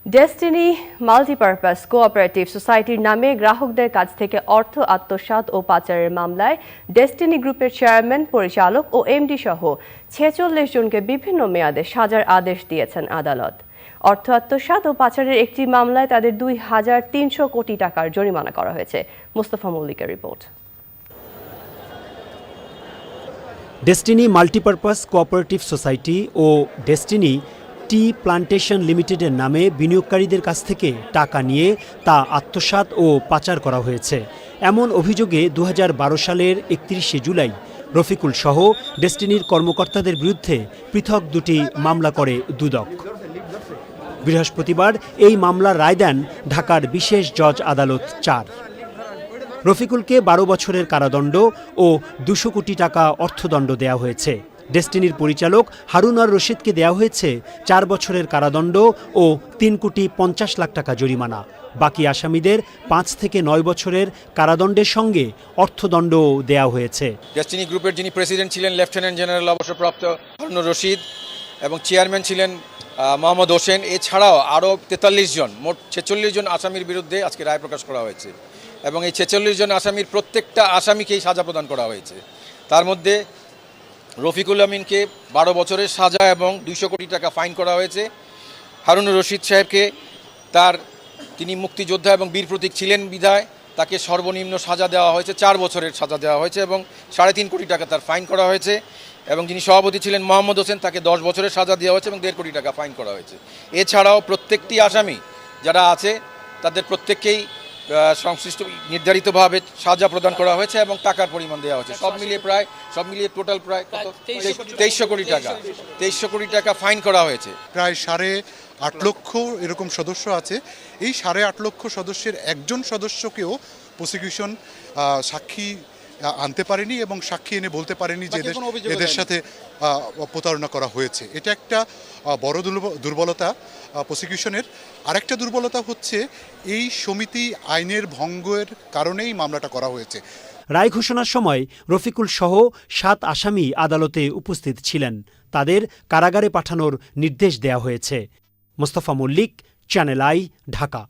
Destiny Multipurpose cooperative সোসাইটির নামে গ্রাহকদের কাছ থেকে অর্থ আত্মসাৎ ও পাচারের মামলায় ডেস্টিনি গ্রুপের চেয়ারম্যান, পরিচালক ও এমডি সহ ৪৬ জনকে বিভিন্ন মেয়াদে সাজার আদেশ দিয়েছেন আদালত। অর্থ আত্মসাৎ ও পাচারের একটি মামলায় তাদের ২,৩০০ কোটি টাকার জরিমানা করা হয়েছে। মোস্তফা মল্লিকের report. Destiny Multipurpose Cooperative Society ও ডেস্টিনি টি প্লান্টেশন লিমিটেডের নামে বিনিয়োগকারীদের কাছ থেকে টাকা নিয়ে তা আত্মসাৎ ও পাচার করা হয়েছে। এমন অভিযোগে ২০১২ সালের ৩১শে জুলাই রফিকুল সহ ডেস্টিনির কর্মকর্তাদের বিরুদ্ধে পৃথক দুটি মামলা করে দুদক। বৃহস্পতিবার এই মামলার রায় দেন ঢাকার বিশেষ জজ আদালত ৪। রফিকুলকে ১২ বছরের কারাদণ্ড ও ২০০ কোটি টাকা অর্থদণ্ড দেওয়া হয়েছে। ডেস্টিনির পরিচালক হারুন আর রশিদকে দেওয়া হয়েছে ৪ বছরের কারাদণ্ড ও ৩ কোটি ৫০ লাখ টাকা জরিমানা। বাকি আসামিদের ৫ থেকে ৯ বছরের কারাদণ্ডের সঙ্গে অর্থদণ্ডও দেওয়া হয়েছে। ডেস্টিনি গ্রুপের যিনি প্রেসিডেন্ট ছিলেন লেফটেন্যান্ট জেনারেল অবসরপ্রাপ্ত হারুন আর রশিদ এবং চেয়ারম্যান ছিলেন মোহাম্মদ হোসেন, এছাড়াও আরও ৪৩ জন, মোট ৪৬ জন আসামির বিরুদ্ধে আজকে রায় প্রকাশ করা হয়েছে এবং এই ৪৬ জন আসামির প্রত্যেকটা আসামিকেই সাজা প্রদান করা হয়েছে। তার মধ্যে রফিকুল আমিনকে ১২ বছরের সাজা এবং ২০০ কোটি টাকা ফাইন করা হয়েছে। হারুন রশিদ সাহেবকে তিনি মুক্তিযোদ্ধা এবং বীর প্রতীক ছিলেন বিধায় তাকে সর্বনিম্ন সাজা দেওয়া হয়েছে, ৪ বছরের সাজা দেওয়া হয়েছে এবং ৩.৫ কোটি টাকা তার ফাইন করা হয়েছে। এবং যিনি সভাপতি ছিলেন মোহাম্মদ হোসেন, তাকে ১০ বছরের সাজা দেওয়া হয়েছে এবং ১.৫ কোটি টাকা ফাইন করা হয়েছে। এছাড়াও প্রত্যেকটি আসামি যারা আছে তাদের প্রত্যেককেই সংশ্লিষ্ট নির্ধারিতভাবে সাজা প্রদান করা হয়েছে এবং টাকার পরিমাণ দেওয়া হয়েছে। সব মিলিয়ে টোটাল প্রায় ২৩০০ কোটি টাকা ২৩০০ কোটি টাকা ফাইন করা হয়েছে। প্রায় ৮.৫ লক্ষ এরকম সদস্য আছে। এই ৮.৫ লক্ষ সদস্যের একজন সদস্যকেও প্রসিকিউশন সাক্ষী আনতে পারেনি এবং সাক্ষী এনে বলতে পারেনি যে এদের সাথে প্রতারণা করা হয়েছে। এটা একটা বড় দুর্বলতা প্রসিকিউশনের। আরেকটা দুর্বলতা হচ্ছে এই সমিতি আইনের ভঙ্গের কারণেই মামলাটা করা হয়েছে। রায় ঘোষণার সময় রফিকুল সহ ৭ আসামি আদালতে উপস্থিত ছিলেন। তাদের কারাগারে পাঠানোর নির্দেশ দেওয়া হয়েছে। Mostafa Mallik, channel I, Dhaka.